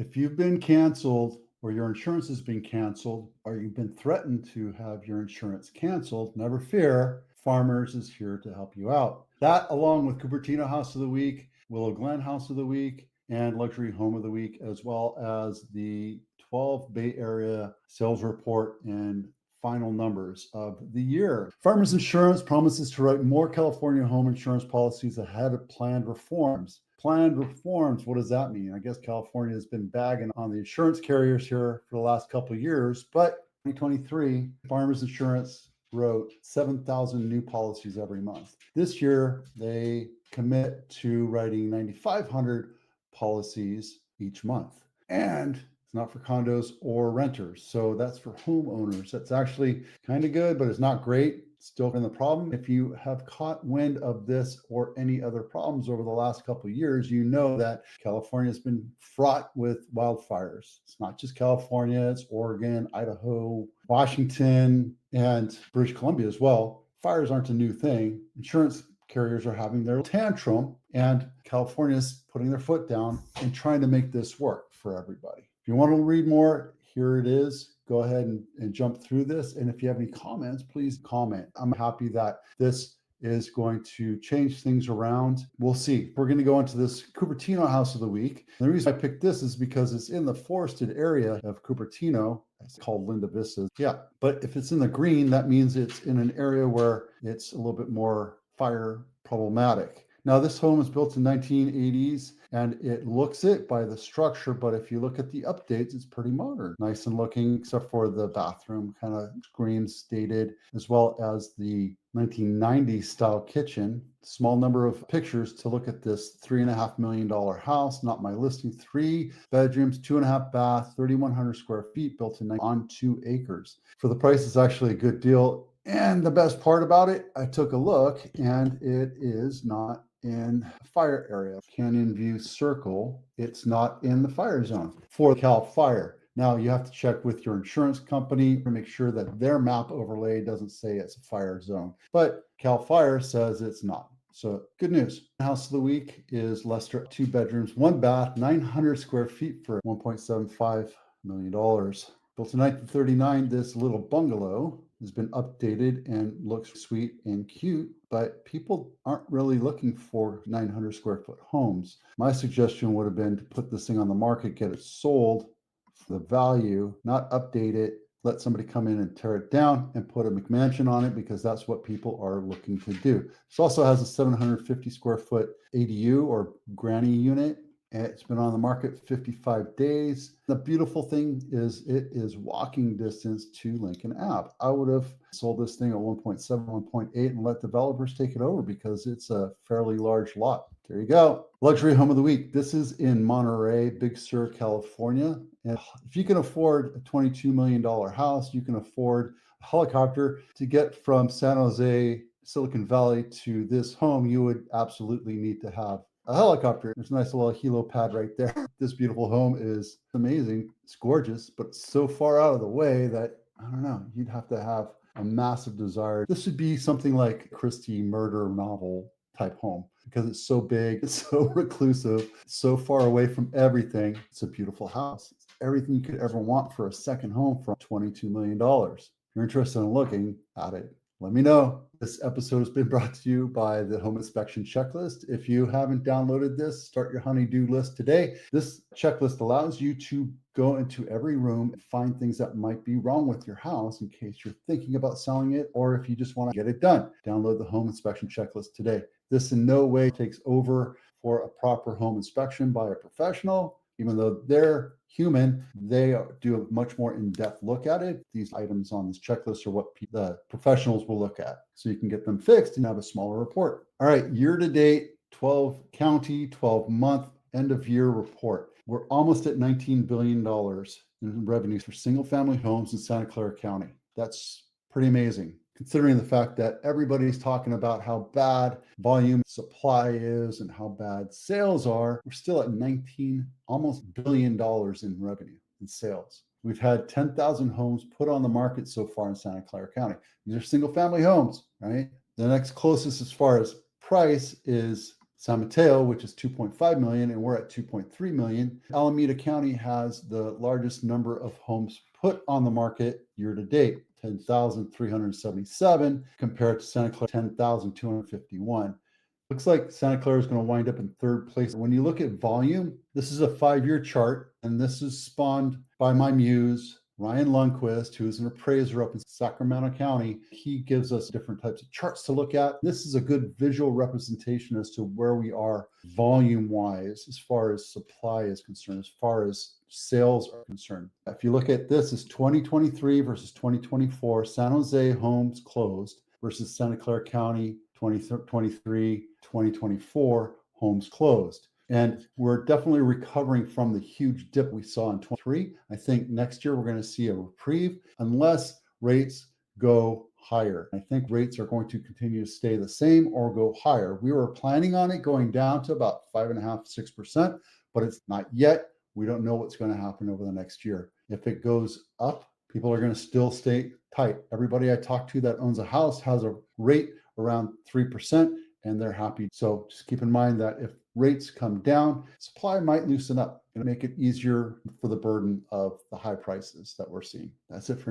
If you've been canceled or your insurance has been canceled or you've been threatened to have your insurance canceled, never fear, Farmers is here to help you out. That, along with Cupertino House of the Week, Willow Glen House of the Week, and Luxury Home of the Week, as well as the 12 Bay Area sales report and final numbers of the year. Farmers Insurance promises to write more California home insurance policies ahead of planned reforms. Planned reforms, what does that mean? I guess California has been bagging on the insurance carriers here for the last couple of years, but 2023, Farmers Insurance wrote 7,000 new policies every month. This year, they commit to writing 9,500 policies each month. And it's not for condos or renters. So that's for homeowners. That's actually kind of good, but it's not great. Still in the problem. If you have caught wind of this or any other problems over the last couple of years, you know that California has been fraught with wildfires. It's not just California, it's Oregon, Idaho, Washington, and British Columbia as well. Fires aren't a new thing. Insurance carriers are having their tantrum, and California's putting their foot down and trying to make this work for everybody. If you want to read more, here it is. Go ahead and jump through this. And if you have any comments, please comment. I'm happy that this is going to change things around. We'll see. We're going to go into this Cupertino House of the Week. And the reason I picked this is because it's in the forested area of Cupertino. It's called Linda Vista. Yeah, but if it's in the green, that means it's in an area where it's a little bit more fire problematic. Now, this home was built in 1980s, and it looks it by the structure, but if you look at the updates, it's pretty modern. Nice and looking, except for the bathroom, kind of screams dated, as well as the 1990s style kitchen. Small number of pictures to look at this $3.5 million house, not my listing. 3 bedrooms, 2.5 baths, 3,100 square feet, built on 2 acres. For the price, it's actually a good deal. And the best part about it, I took a look, and it is not in fire area. Canyon View Circle, it's not in the fire zone for Cal Fire. Now you have to check with your insurance company to make sure that their map overlay doesn't say it's a fire zone, but Cal Fire says it's not. So good news. House of the Week is Lester, 2 bedrooms, 1 bath, 900 square feet for $1.75 million. Built in 1939, this little bungalow has been updated and looks sweet and cute, but people aren't really looking for 900 square foot homes. My suggestion would have been to put this thing on the market, get it sold for the value, not update it, let somebody come in and tear it down and put a McMansion on it, because that's what people are looking to do. This also has a 750 square foot ADU or granny unit. It's been on the market 55 days. The beautiful thing is it is walking distance to Lincoln Ave. I would have sold this thing at 1.7, 1.8 and let developers take it over because it's a fairly large lot. There you go. Luxury Home of the Week. This is in Monterey, Big Sur, California. And if you can afford a $22 million house, you can afford a helicopter to get from San Jose, Silicon Valley to this home. You would absolutely need to have a helicopter. There's a nice little helipad right there. This beautiful home is amazing. It's gorgeous, but it's so far out of the way that, I don't know, you'd have to have a massive desire. This would be something like a Christie murder novel type home because it's so big, it's so reclusive, so far away from everything. It's a beautiful house. It's everything you could ever want for a second home for $22 million. If you're interested in looking at it, let me know. This episode has been brought to you by the Home Inspection Checklist. If you haven't downloaded this, start your honey-do list today. This checklist allows you to go into every room and find things that might be wrong with your house in case you're thinking about selling it or if you just want to get it done. Download the Home Inspection Checklist today. This in no way takes over for a proper home inspection by a professional. Even though they're human, they do a much more in-depth look at it. These items on this checklist are what the professionals will look at. So you can get them fixed and have a smaller report. All right, year-to-date, 12 county, 12-month, end-of-year report. We're almost at $19 billion in revenues for single-family homes in Santa Clara County. That's pretty amazing, considering the fact that everybody's talking about how bad volume supply is and how bad sales are. We're still at 19 almost $1 billion in revenue in sales. We've had 10,000 homes put on the market so far in Santa Clara County. These are single family homes, right? The next closest as far as price is San Mateo, which is 2.5 million, and we're at 2.3 million. Alameda County has the largest number of homes put on the market year to date, 10,377, compared to Santa Clara, 10,251. Looks like Santa Clara is going to wind up in third place. When you look at volume, this is a 5-year chart, and this is spawned by my muse, Ryan Lundquist, who is an appraiser up in Sacramento County. He gives us different types of charts to look at. This is a good visual representation as to where we are volume-wise, as far as supply is concerned, as far as sales are concerned. If you look at this, is 2023 versus 2024, San Jose homes closed versus Santa Clara County 2023, 2024 homes closed. And we're definitely recovering from the huge dip we saw in 23. I think next year we're going to see a reprieve unless rates go higher. I think rates are going to continue to stay the same or go higher. We were planning on it going down to about 5.5%, 6%, but it's not yet. We don't know what's going to happen over the next year. If it goes up, people are going to still stay tight. Everybody I talk to that owns a house has a rate around 3%, and they're happy. So just keep in mind that if rates come down, supply might loosen up and make it easier for the burden of the high prices that we're seeing. That's it for now.